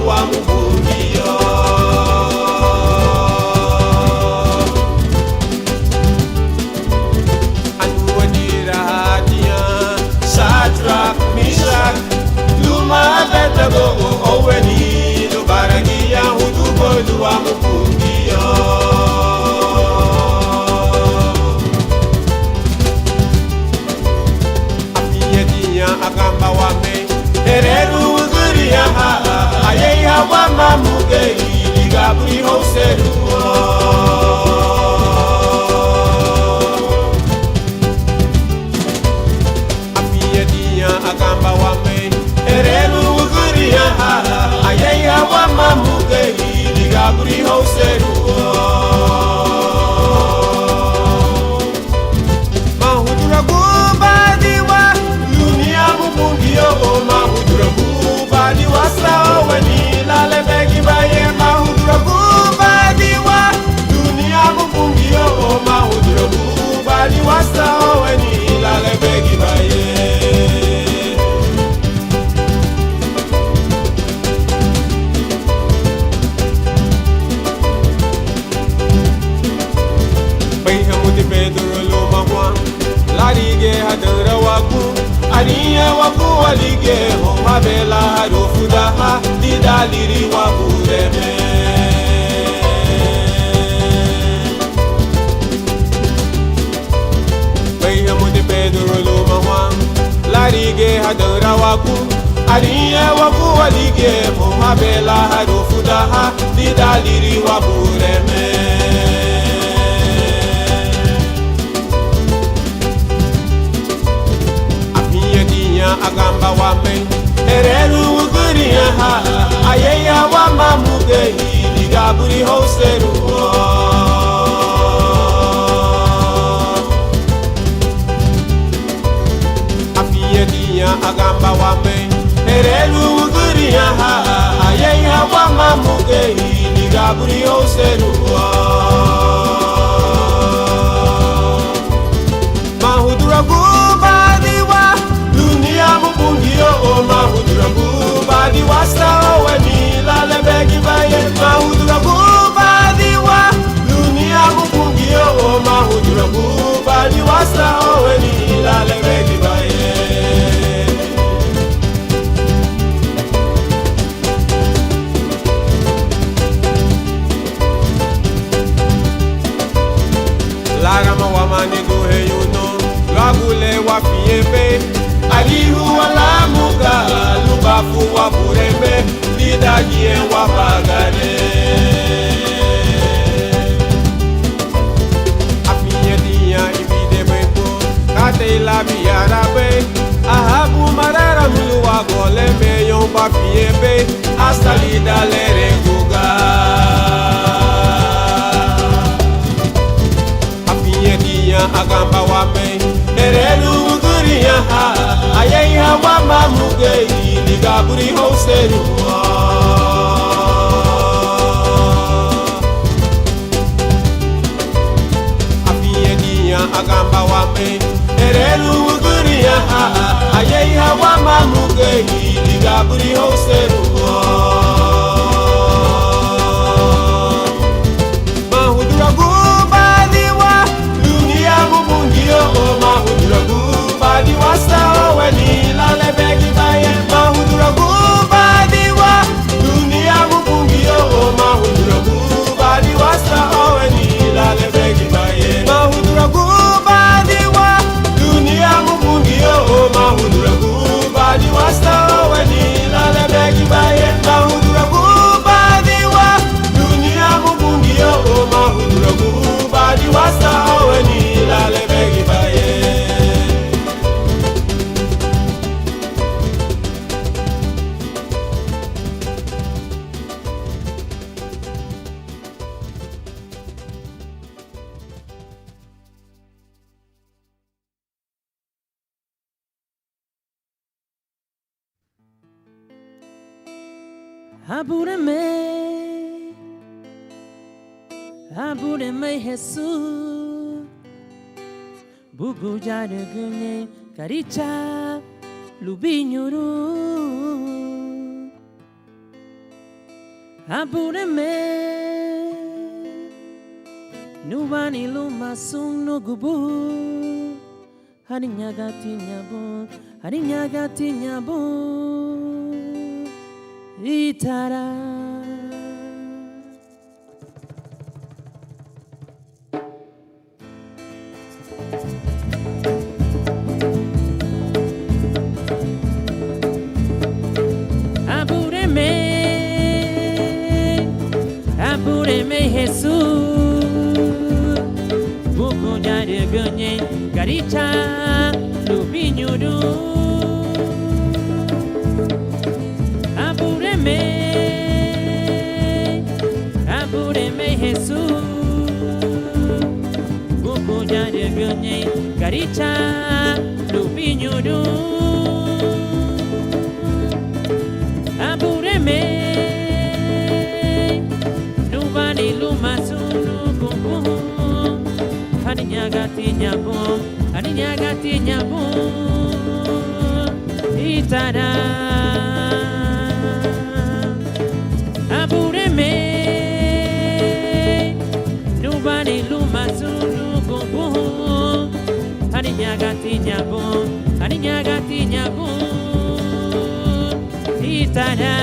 wa mubungiyo Anuadira hatia Shadrach, Meshach Luma Abednego Oweni Lubaragia Hudubo Luwa mubungiyo Agamba wame Ereru uguria Ayeha wama mugei Ligabri hoseru Afiyedia agamba wame Ereru uguria Ayeha wama mugei Ligabri hoseru Mahudura gubadiwa Mubungiyo mahudura kubadi wasa weni lale begi baye mahudura kubadi wa dunia mubungiyo mahudura kubadi wasa weni lale begi baye Bayhamuti Pedro Luma Juan Larige hadara waku Ariye waku walige Homa bela harufudaha Didaliri waku reme Bayhamuti Pedro Luma Juan Larige hadara waku Ariye waku walige Homa bela harufudaha Didaliri waku reme Agamba wame Ereru uguria Ayeya wama mugei Ligaburi hoseru Afiyedia agamba wame Ereru uguria Ayeya wama mugei Ligaburi hoseru Mahudura gubadiwa Mubungiyo mahudura kubadi wasa weni lale begi baye mahudura kubadi wa dunia mubungiyo mahudura kubadi wasa weni lale begi baye Larama wamani duhe yuno Lagule wafiebe Alihu wala muka Lubafu wa burembe Lidajie wa bagane Afiye diya ibide beko Kate ilabi yarabe Ahabu marara mluwa gole Meyon bafiye be Hasta lidalere guga Afiye diya agamba wame Ereru uguria Ayeha wama mugei Ligaburi hoseru Afiyedia agamba wame Ereru uguria Ayeha wama mugei Ligaburi hoseru Mahudura gubadiwa Dunia mubungiyo mahudura gubadi wasa weni lale begi baye mahudura gubadi wa dunia mubungiyo mahudura gubadi wasa weni lale begi baye mahudura gubadi wa dunia mubungiyo mahudura gubadi wasa weni lale begi baye mahudura gubadi wa dunia mubungiyo mahudura gubadi wasa weni lale begi baye Apúreme Jesús, buku jare genye karicha lubinyuru. Apúreme, Nubani luma sung no gubu. Harinya gati nyabo, itara. Apúreme, Jesús. Buku jari genye garicha lupinyudu. Apúreme, Jesús. Buku jari genye garicha lupinyudu. Apúreme, nubani luma sunu kuku. Harinya gati nyabo, itara. Apúreme, nubani luma sunu kuku. Harinya gati nyabo, itara.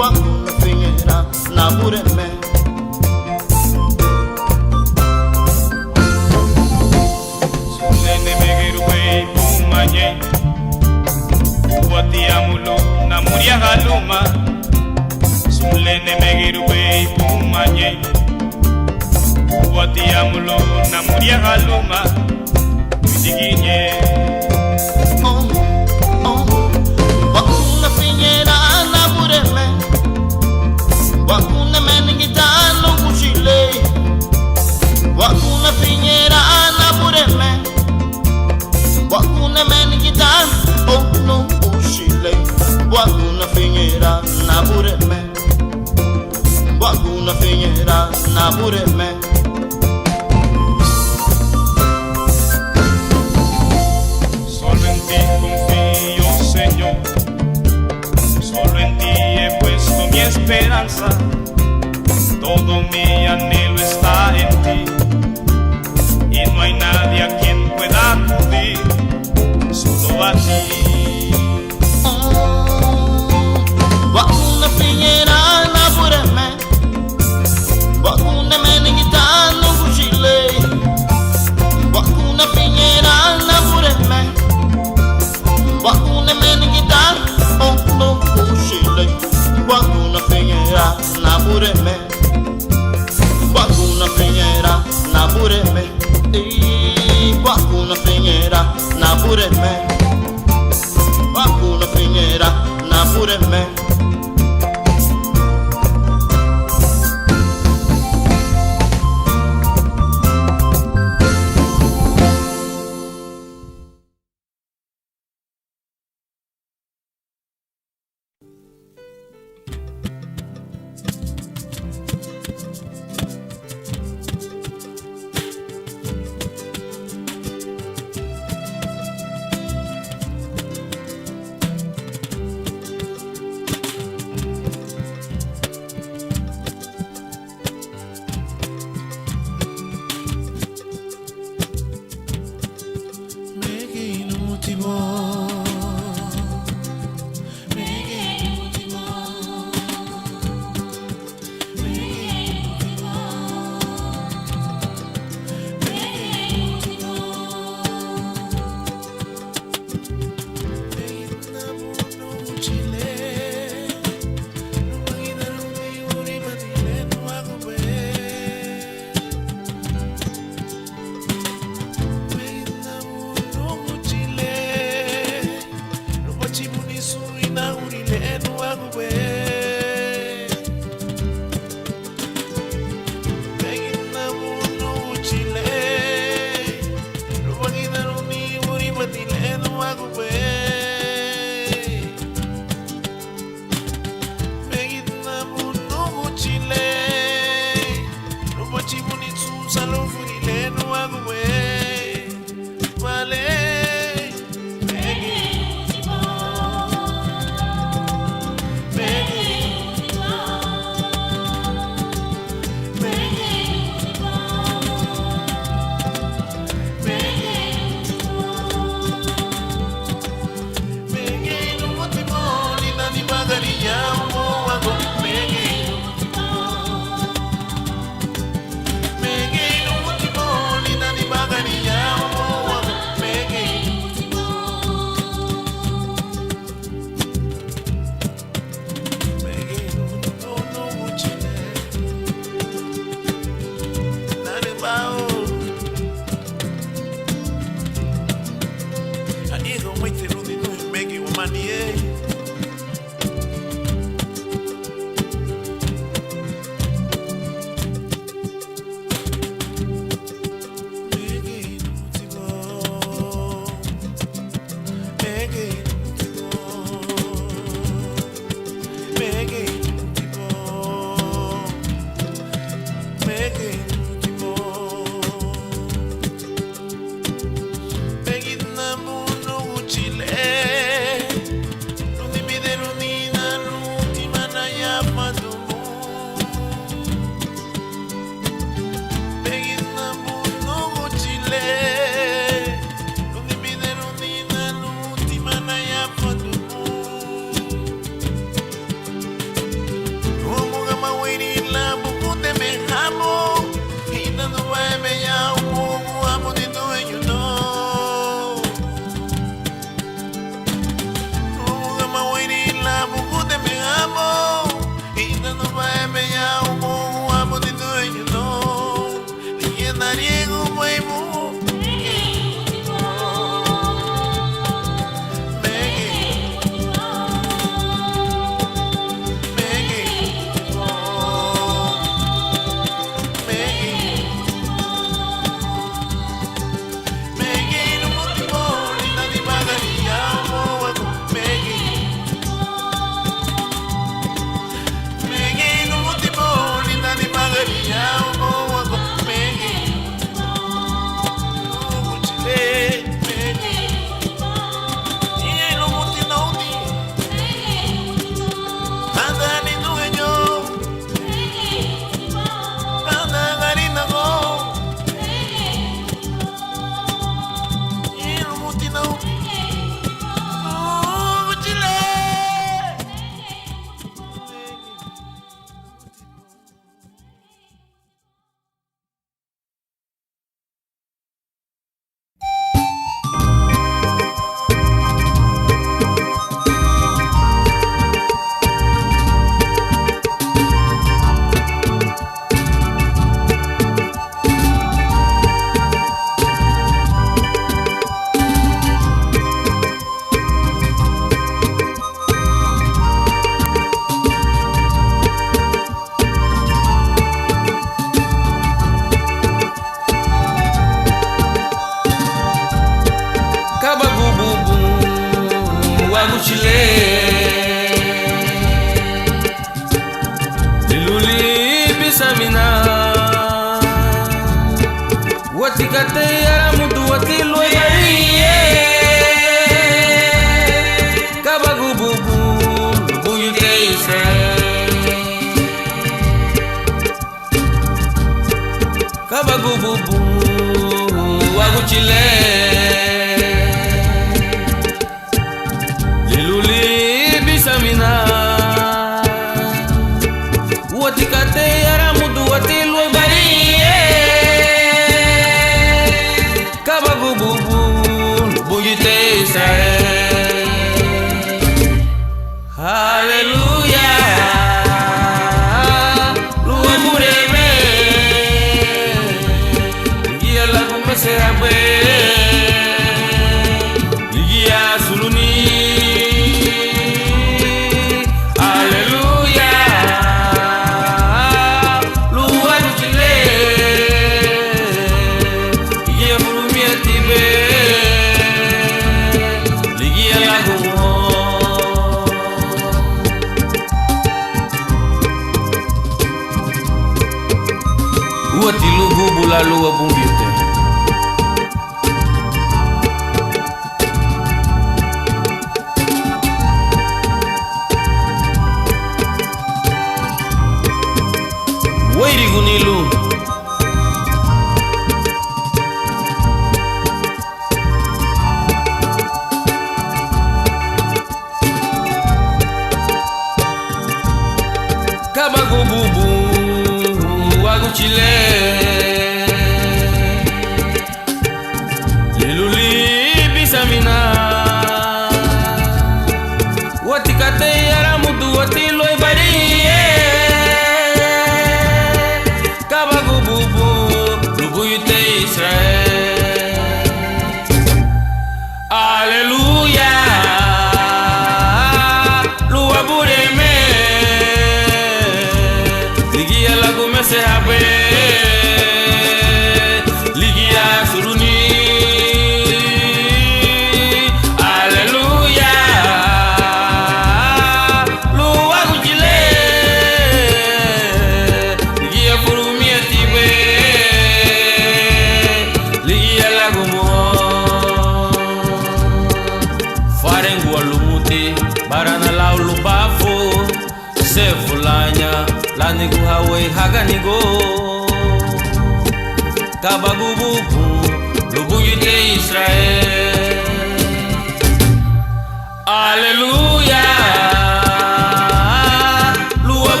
One thing nabureme. Sulene megerwe pumanye Watiamulo namuria galuma Sulene megerwe pumanye Watiamulo namuria galuma Ujiginye Wakuna finyera nabureme. Wakuna meningitano kuchile. Wakuna finyera nabureme. Wakuna meningitano oh no kuchile. Wakuna finyera nabureme. Wakuna finyera nabureme. Solo en ti confío, Señor. Solo en ti he puesto mi esperanza. Todo mi anhelo está en ti. Y no hay nadie a quien pueda acudir. Solo a ti. Wakuna finyera nabureme. Wakuna meningitano kuchile. Wakuna finyera nabureme. Wakuna meningitano oh no kuchile. Wakuna finyera nabureme. Wakuna finyera nabureme. Wakuna finyera nabureme. Wakuna finyera nabureme. Waiting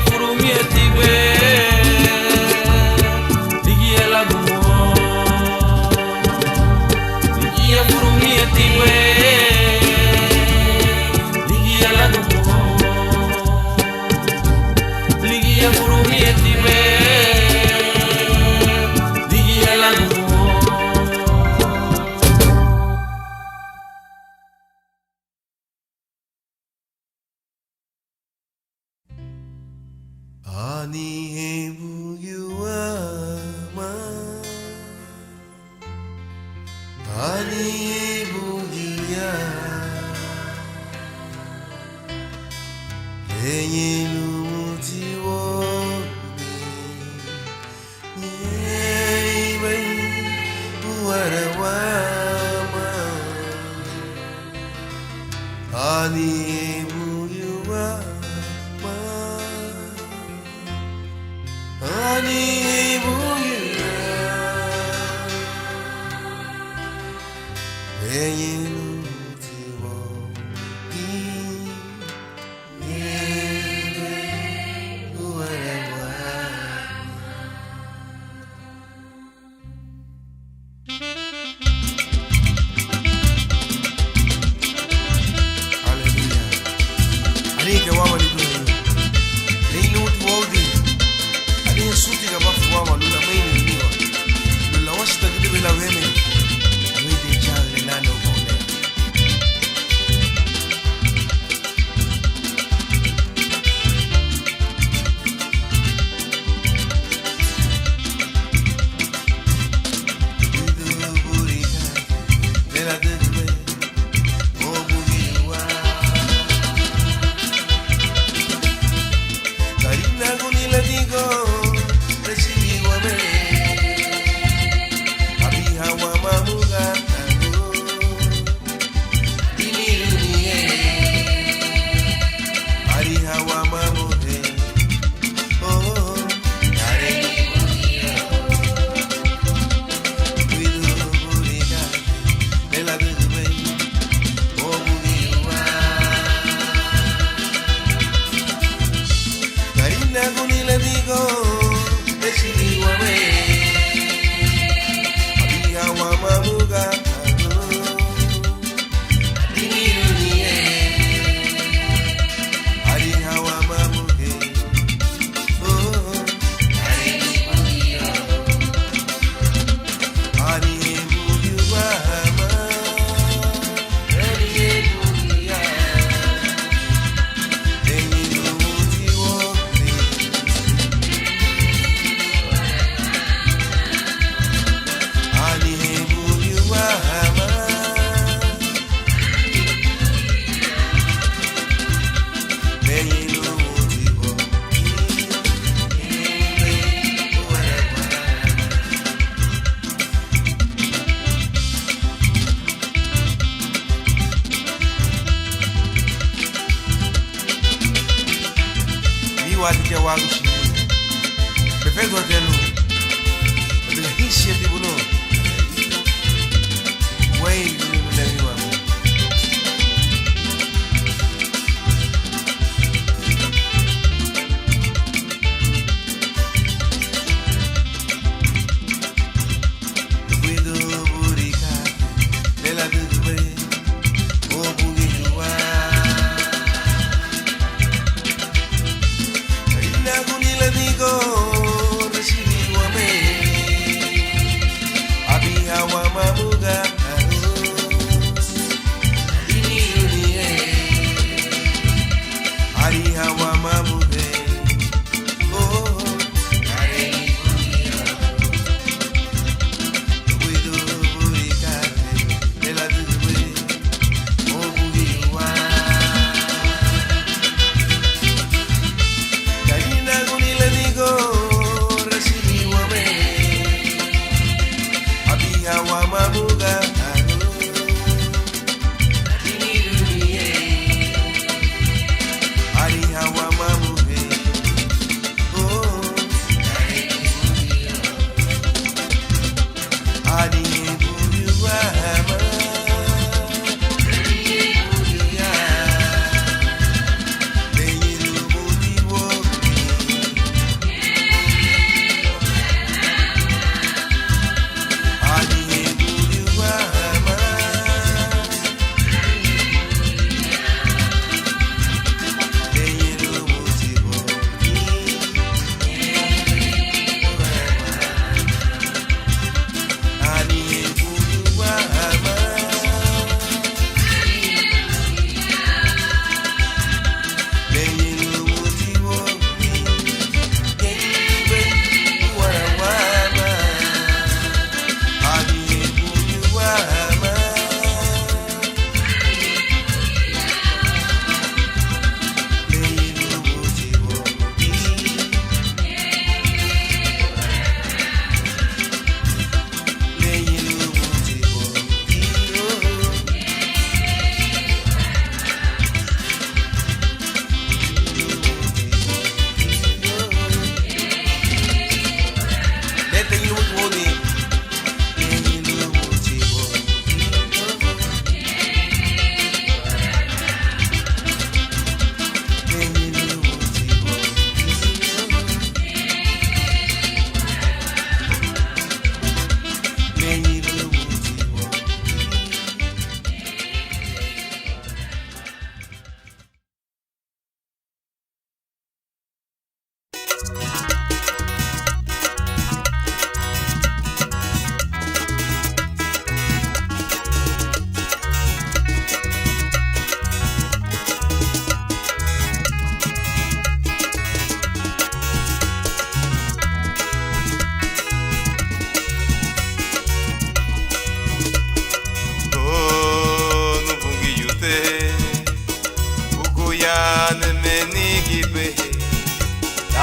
Furumie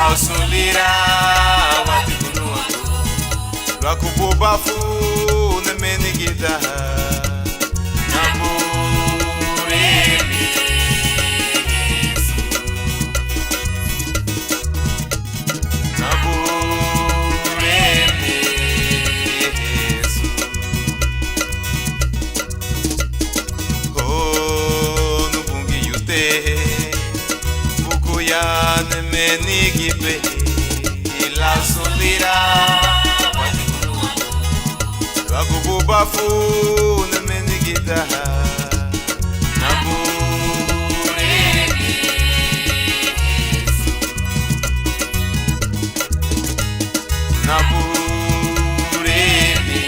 Ausulira wati kunua Rakububafu ne menigita Namuremi Namuremi Oh nubungi yute Bukuya ne menigipe ila solira Rakububafu ne menigita Namuremi Namuremi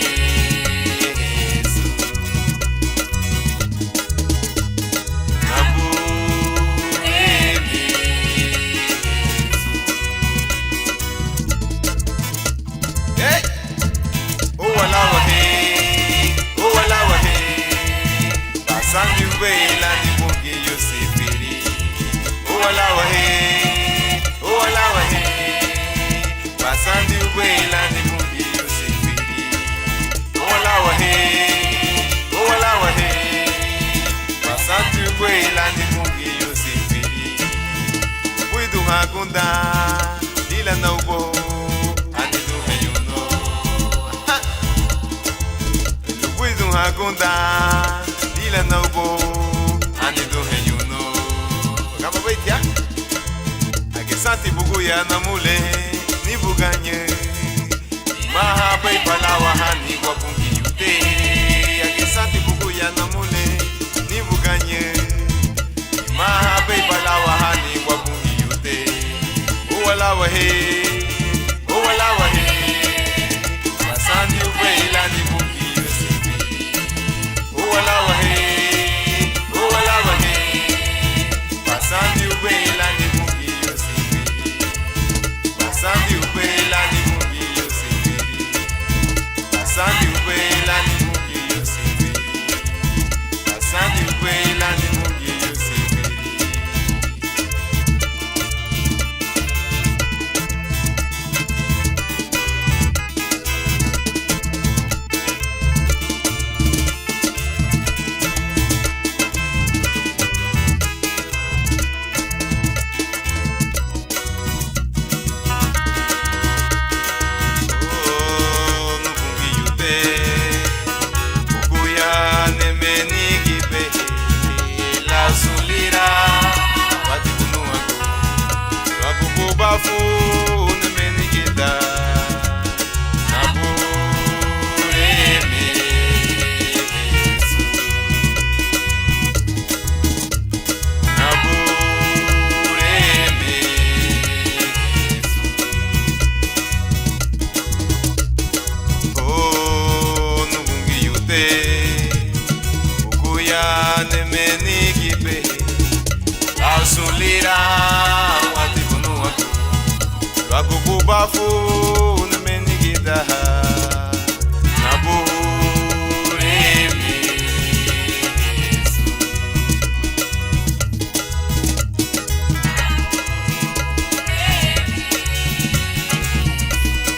Sandy Wayla ni bungi Yosefiri Owalawahe Sandy Wayla ni bungi Yosefiri Owalawahe Sandy Wayla ni bungi Yosefiri Widu Hagunda Dila Naubo Anidu Heyuno Widu Hagunda Dila Naubo Anidu Heyuno Kama baitia Agesanti bugu ya namule Ni buganye Maha bai palawa hani wabungi yute Agesanti bugu ya namule Ni buganye Maha bai palawa hani wabungi yute Owalawahe Basandi ubeila ni bungi Yosefiri Owalawahe Basandi ubeila ni bungi Yosefiri Basandi ubeila ni bungi Yosefiri Basandi ubeila ni bungi Yosefiri Basandi ubeila ni bungi Yosefiri Bafu ne menigida Namuremi Namuremi Oh nubungi yute Ukuya ne menigibe Ausulira Rakububafu ne menigida Namuremi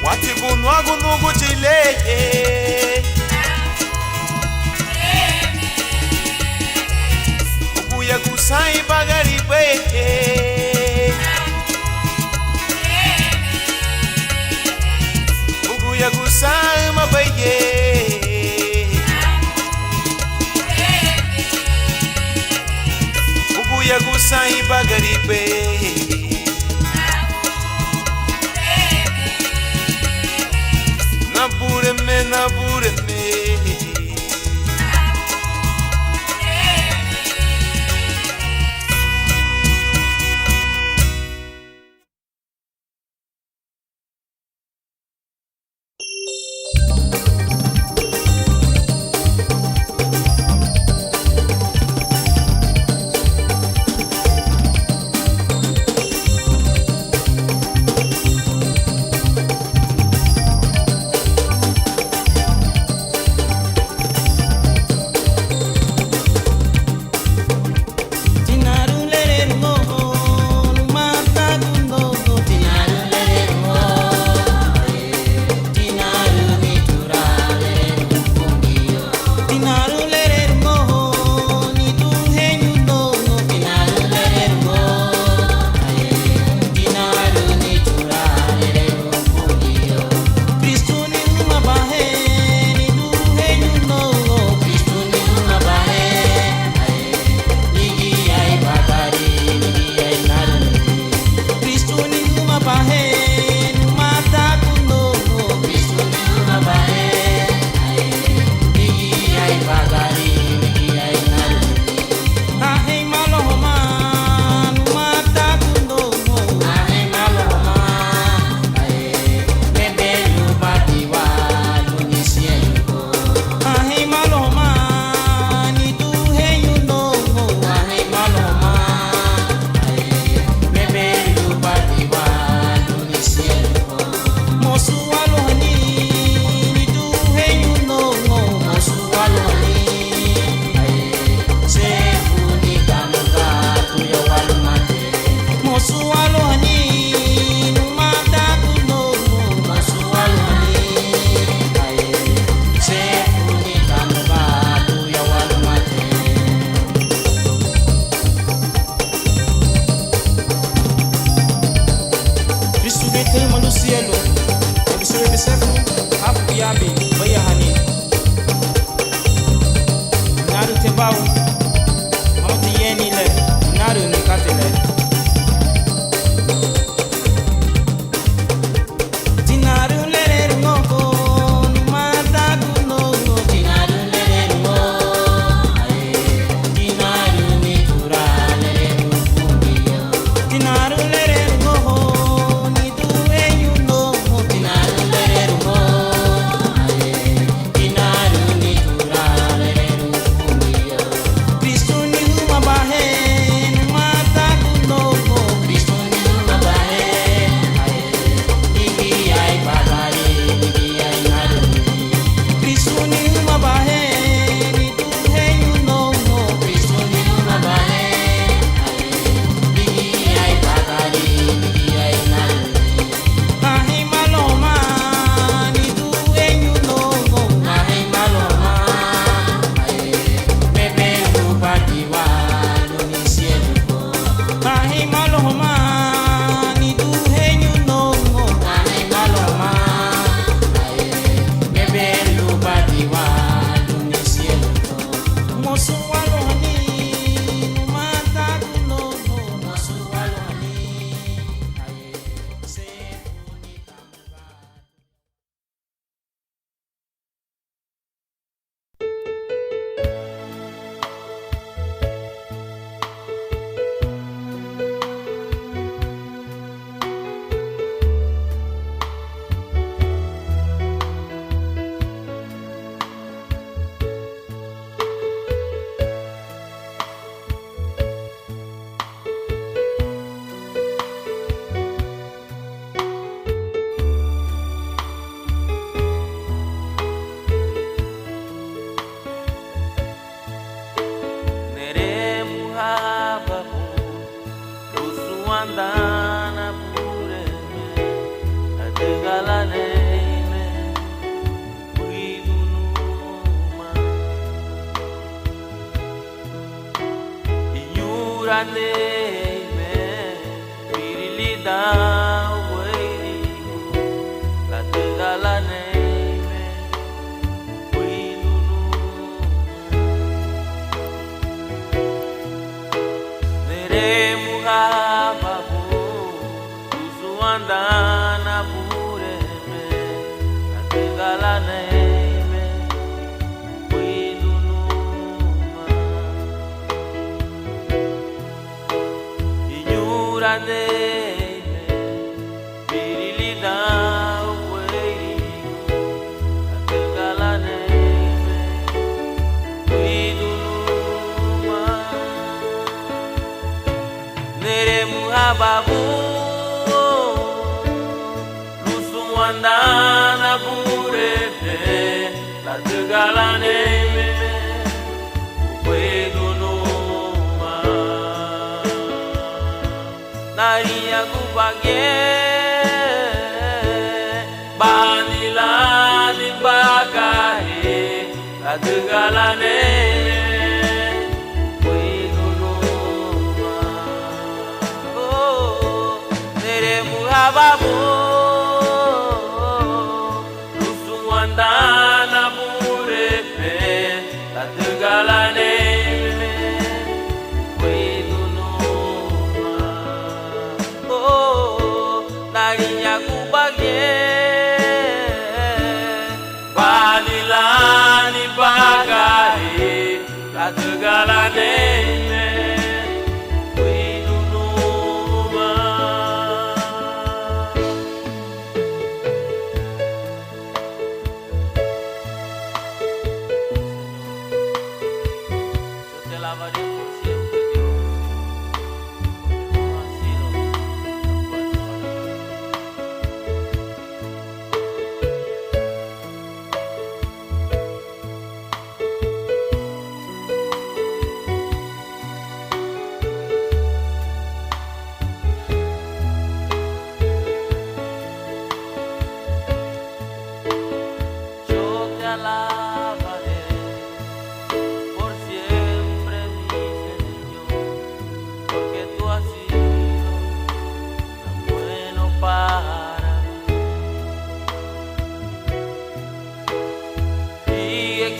Watibunu agunugu chile Ukuya kusai bagaribe Ya gusai mabaye Ugu ya gusai bagaribe Nabureme clima do cielo. Observe hapo yabi baya hani. Naru tebau. Amati yeni le. Naru nikatele. Dinaru lere ngoko ni mata kuno. Dinaru lere ngo. Dinaru ni tura lere ngumbio. Dinaru lere ngo. Andana pure me, ategala neme, uidunuma. Inyura neme, virilida uidigu, ategala neme, uidunuma. Nere muhaba. Andana pure me, ategala neme, uidunuma. Inyura neme, virilida uidigu, ategala neme, uidunuma. Nere muhababu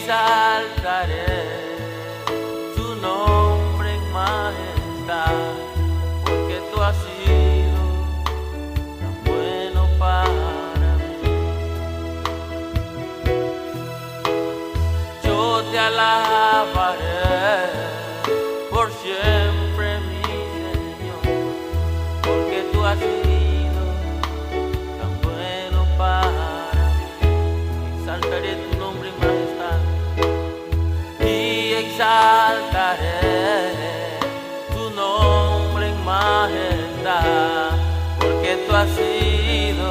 exaltaré tu nombre en majestad, porque tú has sido tan bueno para mí. Yo te alabaré por siempre, mi Señor, porque tú has sido tan bueno para mí. Exaltaré tu nombre en majestad y exaltaré tu nombre en majestad, porque tú has sido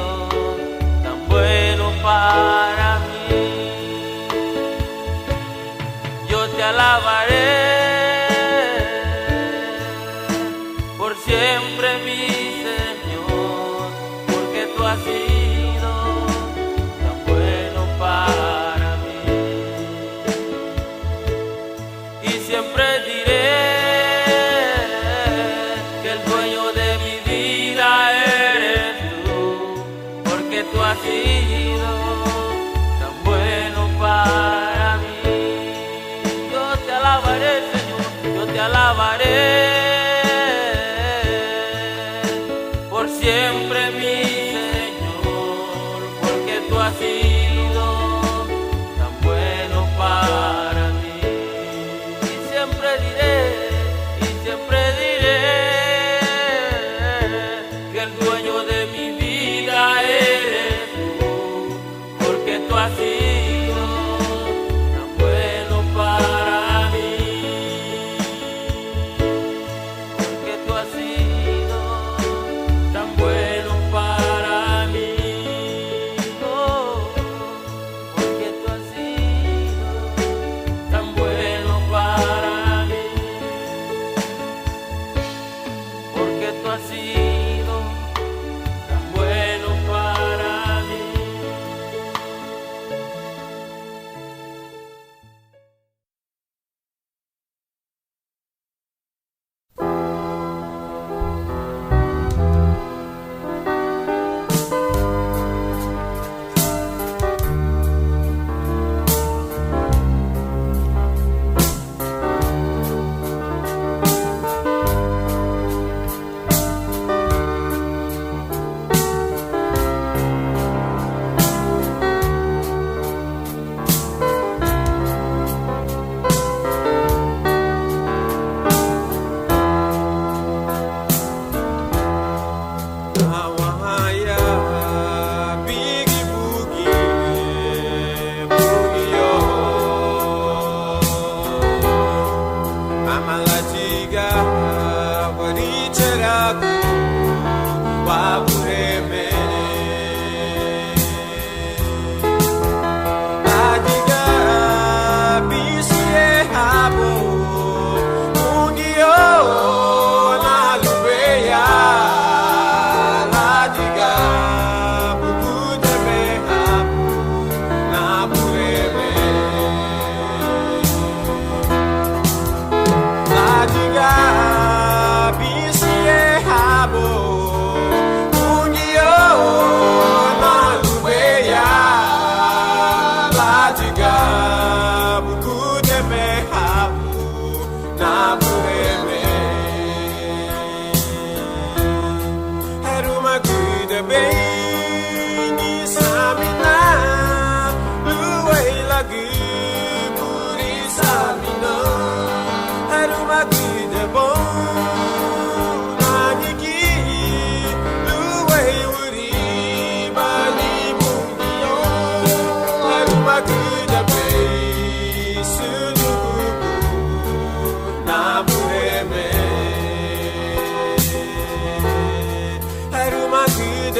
tan bueno para mí. Yo te alabaré por siempre, mi Señor, porque tú has sido tan bueno para mí. Y siempre diré que el dueño de mi vida eres tú, porque tú has sido tan bueno para mí. Yo te alabaré, Señor, yo te alabaré por siempre, mi Señor, porque tú has sido tan bueno para mí. Y siempre diré que el dueño de mi vida eres tú, porque tú has sido tan bueno para mí. Porque tú has sido tan bueno para mí. Oh, porque tú has sido tan bueno para mí. Porque tú has sido tan bueno para mí. Awaya, bigi bugi, bugi yo. Amalajiga, waricheraku, wabureme. Adiga, bisiye habo, bugi yo, nalubeya.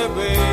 Be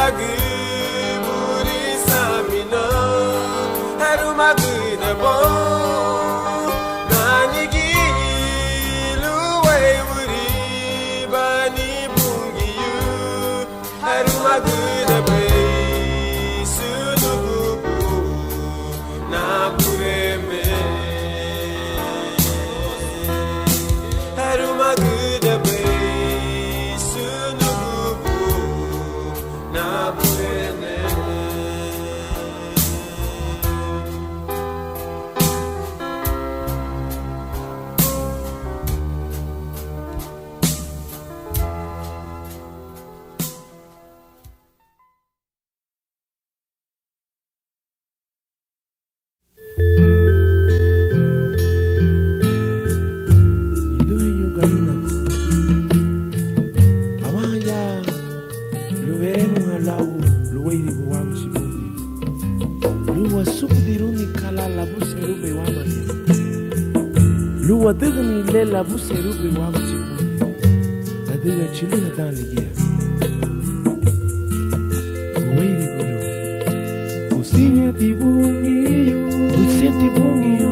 Harumagu Muri Samina Harumagu Debo Nanigi Luwai Wuri Bani Bungiyu Harumagu Debo Sunugu Napureme Harumagu Debo Wadagani lela buserubi wa mchibu Nadiga chili na dani gia Uwezi gulu Usinya tibungiyo Usinya tibungiyo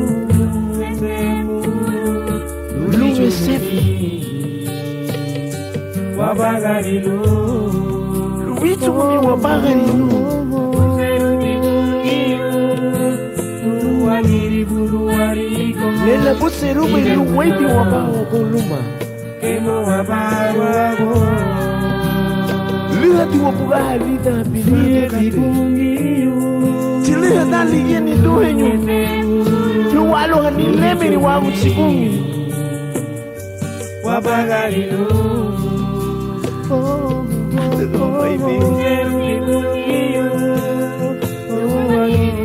Luwe sefi Wabagari lu Luwitu mumi wabagari lu Lela buserubi luwezi wabago kuluma Kemo wabago wago Liha tiwa bugaha lida biliye tibungiyo Chiliha dali yeni duhenyo Luwalo hani lemiri wagu chikungi Wabagari lu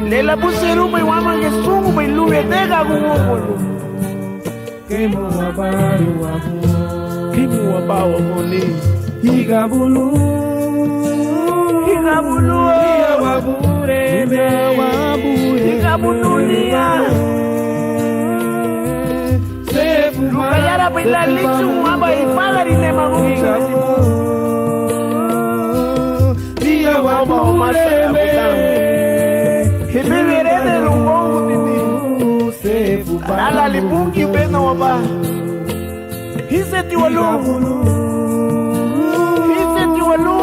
Lela buserubi wamange sungu bai luwe dega guwongolo Kemo wabaru wabu Kemo wabaru wabone Higabulu Higabulu Higabure Higabulu niya Lukayara bila lichu mwaba ifagari nema mungu Dia wabure Hibirirene lungongu titi Nala lipungi bena waba Hiseti walu Hiseti walu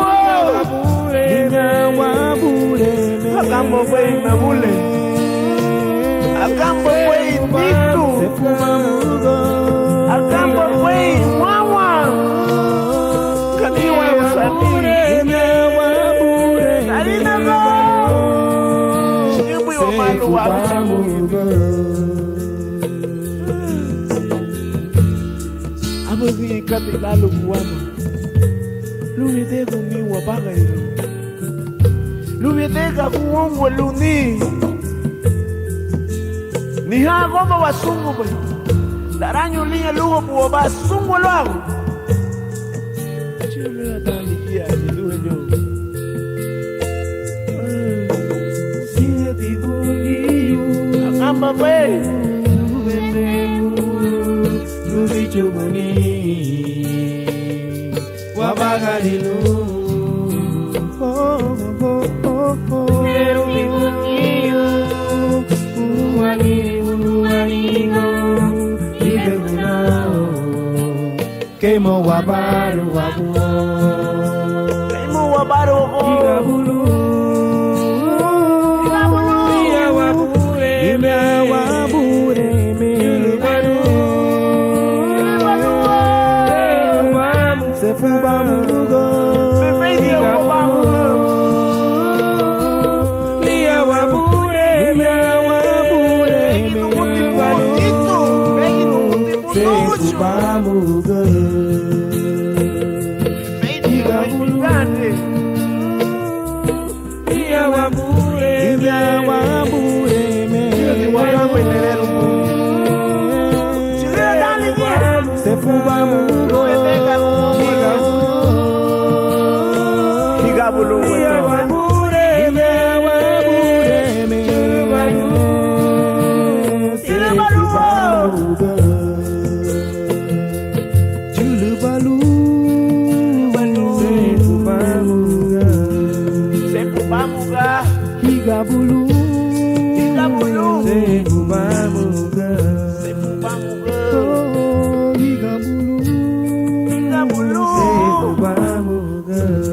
Akambo kwei mebule Akambo kwei nitu Akambo kwei mwawa Kaniwa usani Sarina go Shibui wa manu wabu Abazi kati lalu buama Lumitego mi wabaga ilu Lumitega kuongo luni Ni haa goma wa sungu bai Daranyo liya lugo buwa ba sungu lagu Chile ya talikia niluhe nyo Siya tibungiyo Akamba bai Lubichumuni Wabagalilu Lubichumuni Kemo wabaru wabu Kemo wabaru wabu Igabulu Igabulu Iya wabure Ima wabure Yulubaru Yulubaru Sefuba murugo Iya wabure Iya wabure Ima wabure Yulubaru Sefuba murugo Igabulu, c'est Bouba Mouga. Oh, Igabulu, c'est Bouba Mouga.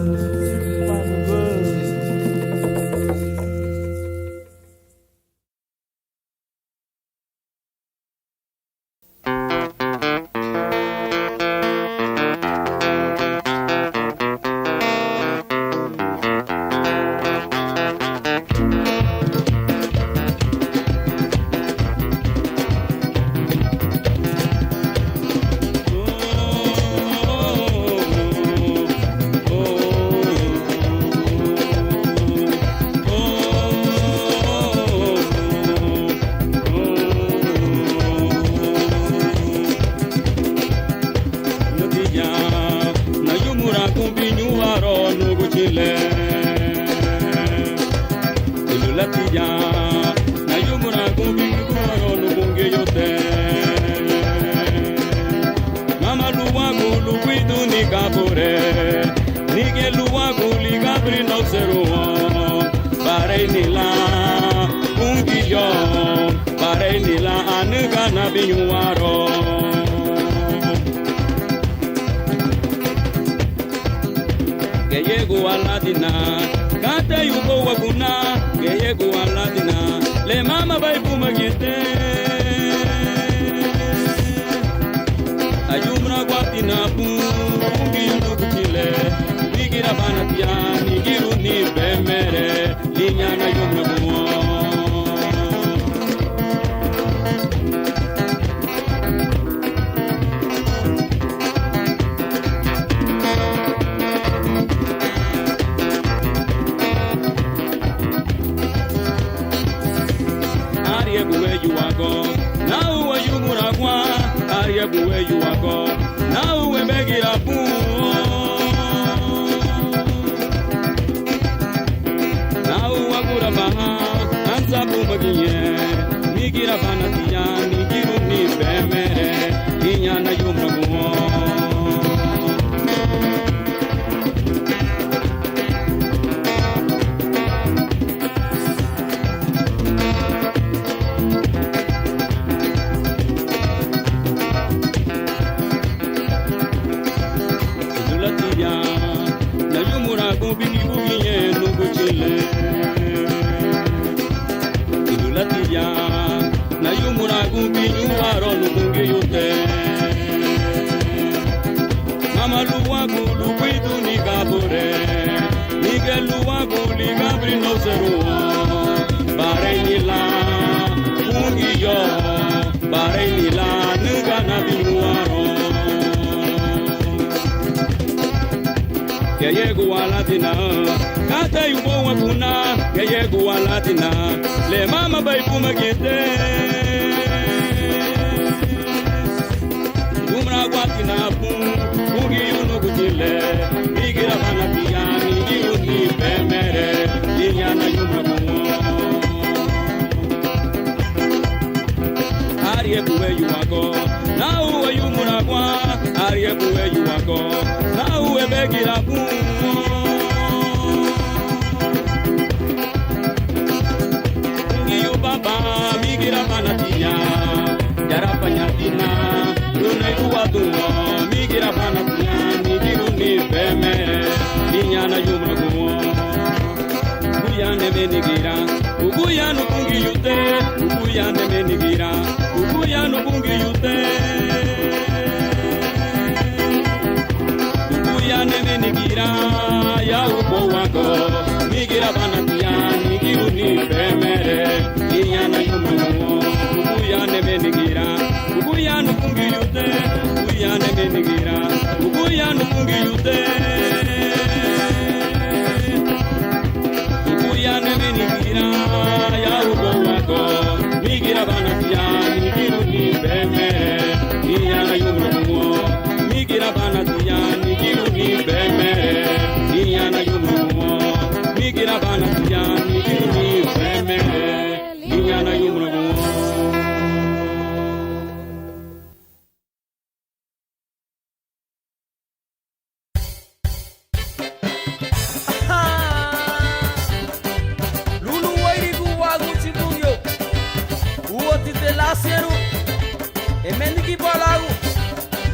Baby balago,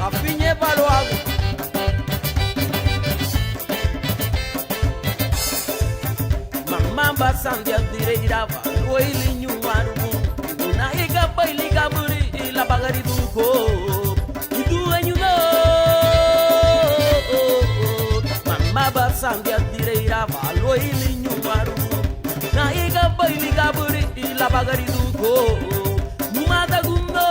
a finye baloago. Mamma basandi a direira va, oili nyumaru. Na ega baili gaburi la bagari duko. Idu enyuno. Mamma basandi a direira va, oili nyumaru. Na ega baili gaburi la bagari duko. Numada gundo.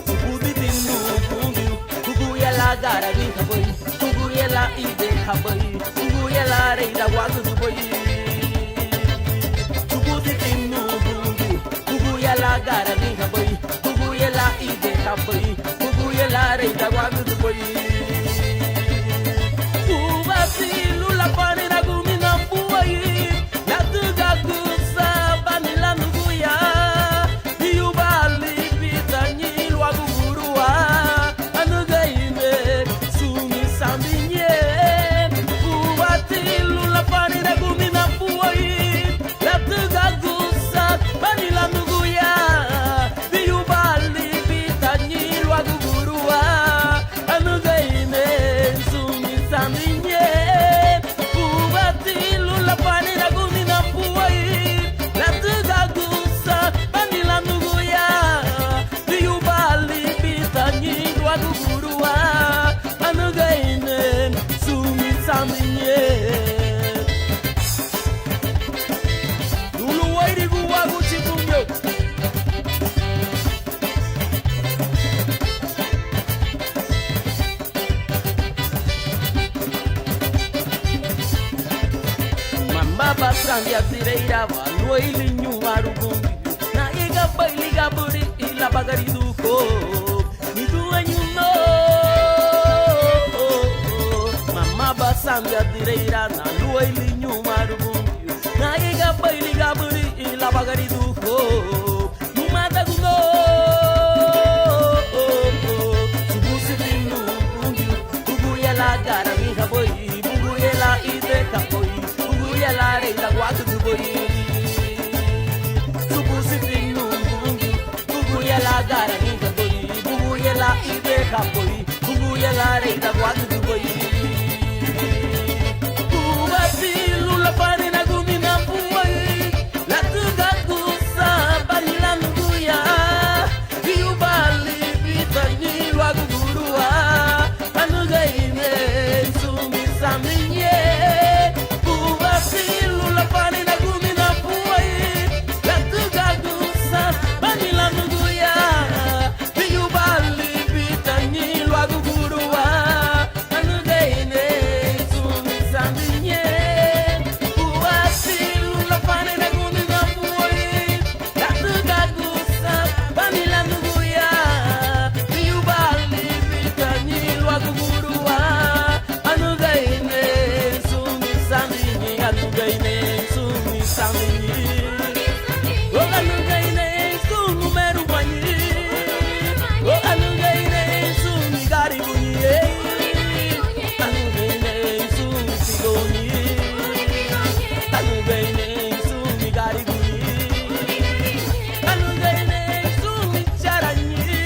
Subudi tinu kundu. Kugu yela gara ni kaboy. Kugu yela ide kaboy. Kugu yela reida wagu duboy. Subudi tinu kundu. Kugu yela gara ni kaboy. Kugu yela ide kaboy. Kugu yela reida wagu duboy. Ubasi lula pane na gumi na buai. Na tuga kusa banila nuguya. Iubali pitani lwa gugurua. Anuga ime sumi sambinye. Ubasi lula pane na gumi na buai. Na tuga kusa banila nuguya. Iubali pitani lwa gugurua. Anuga ime sumi sambinye. Ubati lula pane na gumi na buai. Na tuga kusa banila nuguya. Iubali pitani lwa gugurua. Anuga ime sumi sambinye. Lulu wairi guwagu chibunyo. Mamba basandi a direira va, loili nyumaru gumbi. Na iga baili gaburi ila bagari duko. Nidu enyuno. Mamba basandi a direira na loili nyumaru gumbi. Na iga baili gaburi ila bagari duko. Numada gundo. Subusi tinu kundu. Kugu yela gara mi kaboy. Kugu yela ide kaboy. Kugu yela reida guadu duboy. Subusi tinu kundu. Kugu yela gara mi kaboy. Kugu yela ide kaboy. Kugu yela reida guadu duboy. Ubasi lula pane na gumi na buai. La tuga kusa banila nuguya. Iubali vitani lwa gugurua. Anuga ime sumi sambinye. Ubasi lula pane na gumi na buai. La tuga kusa banila nuguya. Iubali vitani lwa gugurua. Anuga ime sumi sambinye. Ubasi lula pane na gumi na buai. La tuga kusa banila nuguya. Iubali vitani lwa gugurua. Anuga ime sumi sambinye. Anuga ime sumi sambinye. Oh, anuga ime sumi numero banyi. Oh, anuga ime sumi gari bunye. Anuga ime sumi sigoni. Anuga ime sumi gari bunye. Anuga ime sumi charanyi.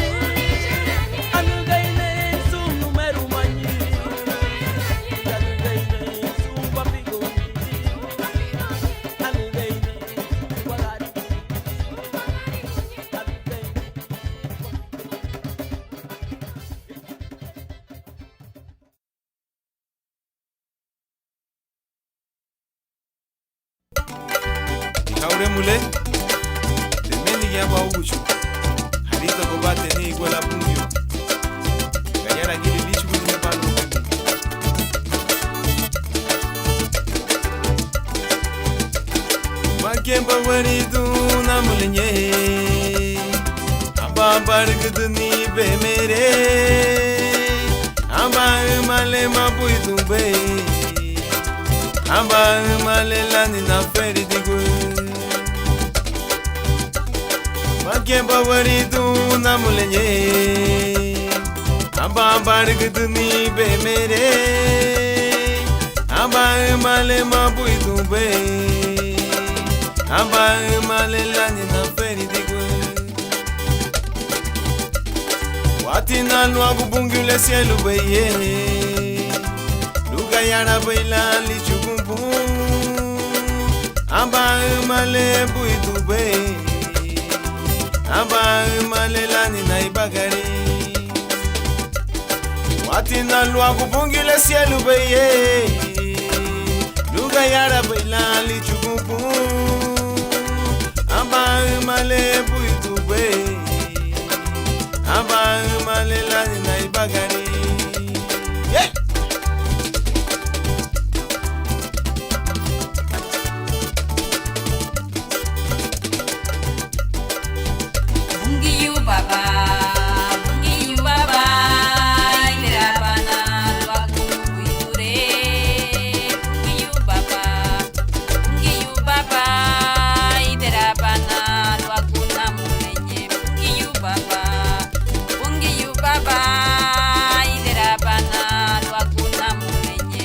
Anuga ime sumi numero banyi. Anuga ime sumi papigoni. Anuga ime wagari. Anuga ime Haure mule, temeni ya ba uchu. Harika ko bate ni igual a puño. Gayara gili lichu ni palo. Makemba wari du na mulenye. Aba bargd ni be mere. Aba male mapui tu be. Aba male lani na feri digu. Makemba wari du na mulenye. Aba bargd ni be mere. Aba male mapui tu be. Aba male lani na feri digu. Watinalwa kubungule sielu beye Luga yara baila lichugumbu Aba male buitu be Aba male lani na ibagari Watinalwa kubungule sielu beye Luga yara baila lichugumbu Aba male buitu be Aba malela na ibagari yeah. Bungiyu baba Indira bana lwaku kuiture Bungiyu baba Indira bana lwaku namulenye Bungiyu baba Indira bana lwaku namulenye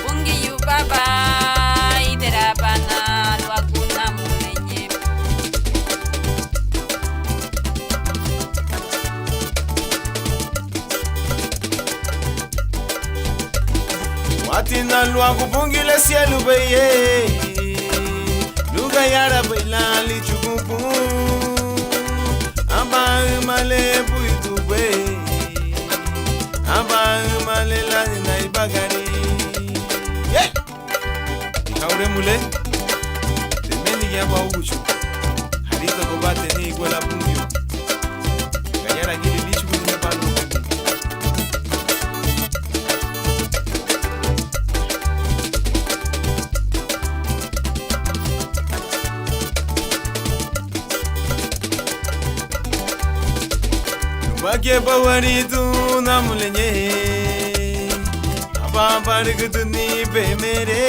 Bungiyu baba Indira bana lwaku namulenye Watinalwa kubungile sielu beye Luga yara baila lichugumbu Aba male buitu be Aba male lani na ibagari yeah. Kaure mule Temeni yaba uchu Harita kobate ni iguala pungio Gayara gili lichu kuzine palo Wake bawari tu namulenye Aba barigudu ni be mere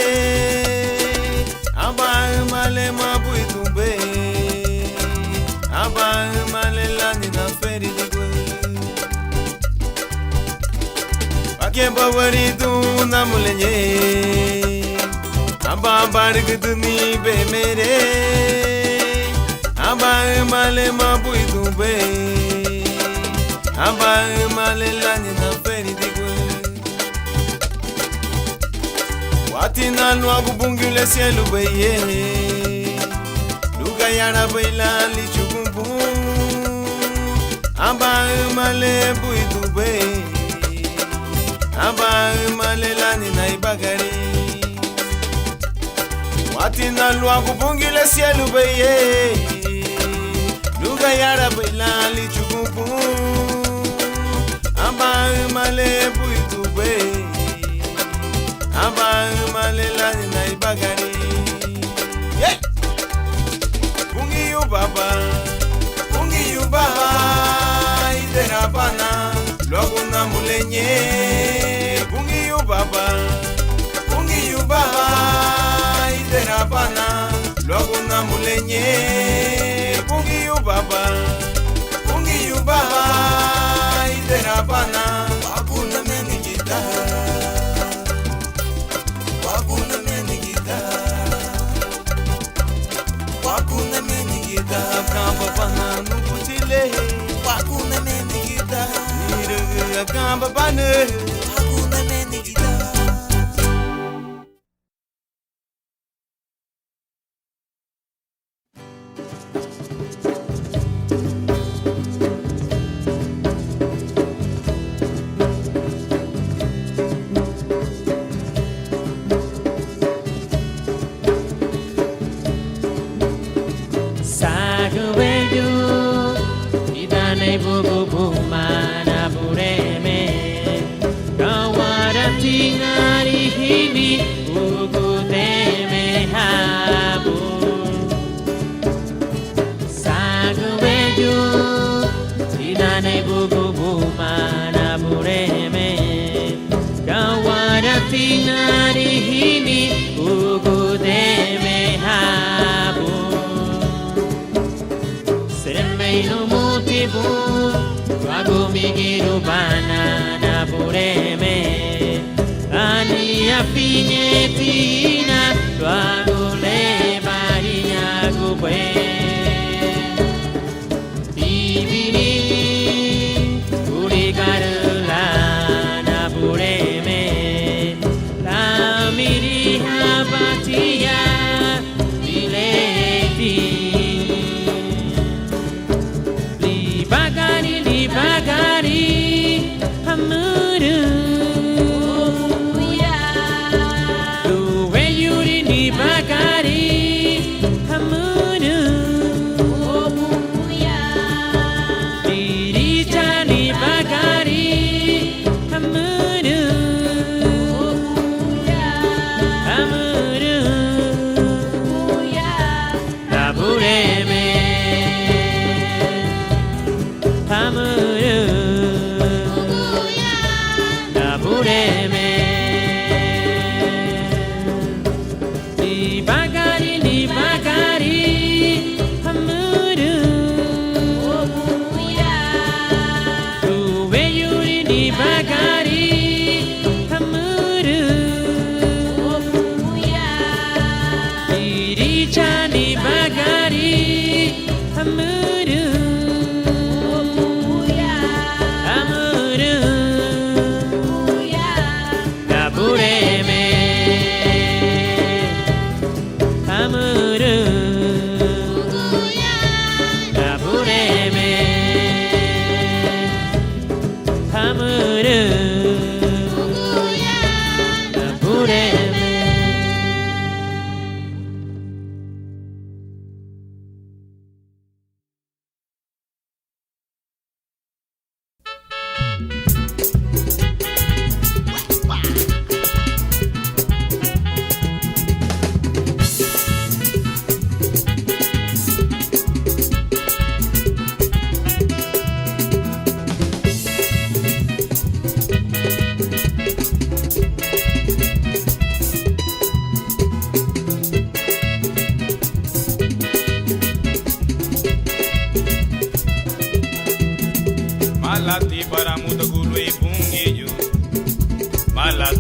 Aba male mabui tumbe Aba male lani na feri digwe Wake bawari tu namulenye Aba barigudu ni be mere Aba male mabui tumbe Aba malela ni na feri digwe Watinalwa kubungule sielu beye Luga yara baila lichugumbu Aba male buitu be Aba malela ni na ibagari Watinalwa kubungule sielu beye Luga yara baila lichugumbu Aba male buitu be Aba male lani na ibagari yeah. Bungiyu baba Indira bana lwaku namulenye Bungiyu baba Indira bana lwaku namulenye Bungiyu baba Indira bana Wakuna meni gita Kamba bana nukutile Wakuna meni gita Nire kamba bana Wakuna meni gita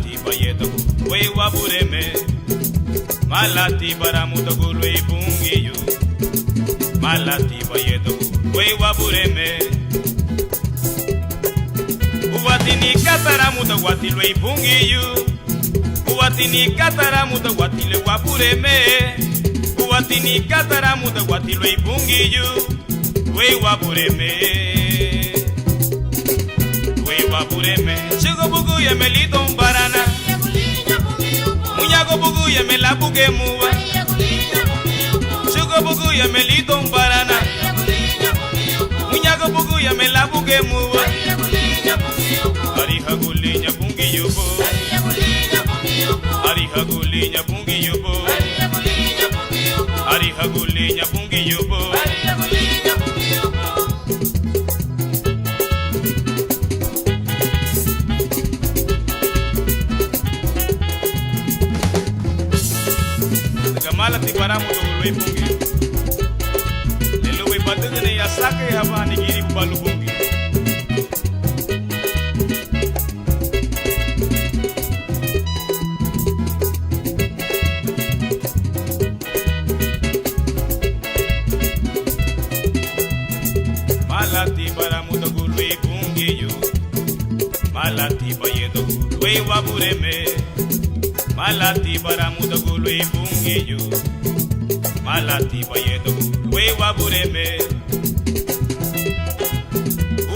malati bayeto we wabureme malati baramuto gulwe bungiyu malati bayeto we wabureme uwatini kataramuto watilwe bungiyu uwatini kataramuto watile wabureme uwatini kataramuto watilwe bungiyu we wabureme Wapureme, chico bugu ye melito barana, muñaco bugu ye me la bugue muva, chico bugu ye melito barana, muñaco bugu ye me la bugue muva, ariha gulinya bungi yubo, ariha gulinya bungi yubo, ariha gulinya bungi yubo. Malati baramuto gulwe bungi lelo we badugene ya sake habani giri balu bungi malati baramuto gulwe bungi yu malati bayedo gulwe wabureme malati baramuto gulwe bungi yu malati bayedo gulwe wabureme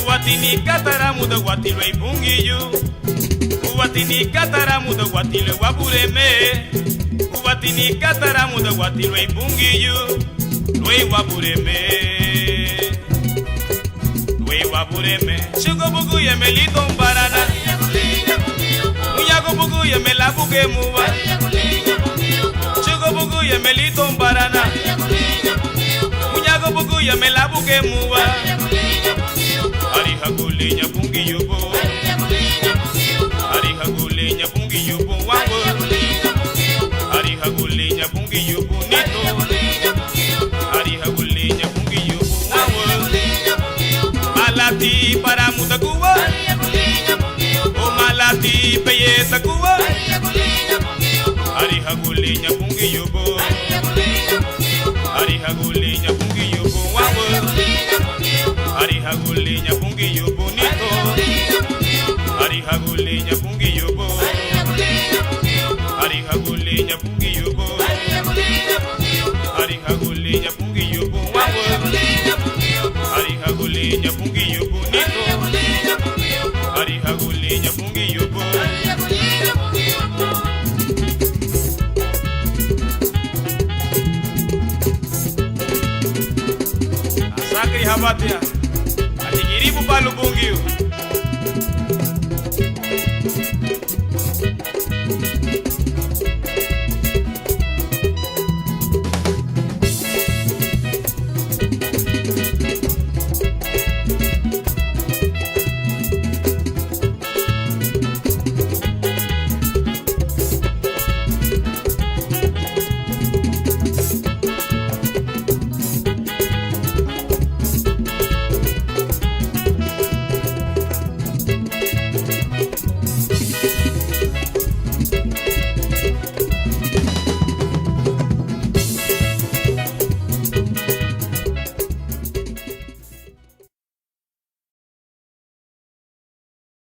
uwatini kataramuto watilwe bungi yu uwatini kataramuto watilwe wabureme uwatini kataramuto watilwe bungi yu lwe wabureme chico bugu ye melito barana muñaco bugu ye me la bugue muva chico bugu ye melito barana muñaco bugu ye me la bugue muva ariha gulinya bungi yubo ariha gulinya bungi yubo wango ariha gulinya bungi yubo nito ariha gulinya bungi yubo wango malati para mutakuwa o malati peye takuwa ariha gulinya bungi yubo ariha gulinya bungi yubo wango ariha gulinya bungi yubo nito ariha gulinya bungi yubo ariha gulinya bungi yubo ariha gulinya bungi yubo wango ariha gulinya bungi yubo nito ariha gulinya bungi yubo asakri habatia atigiribu balu bungi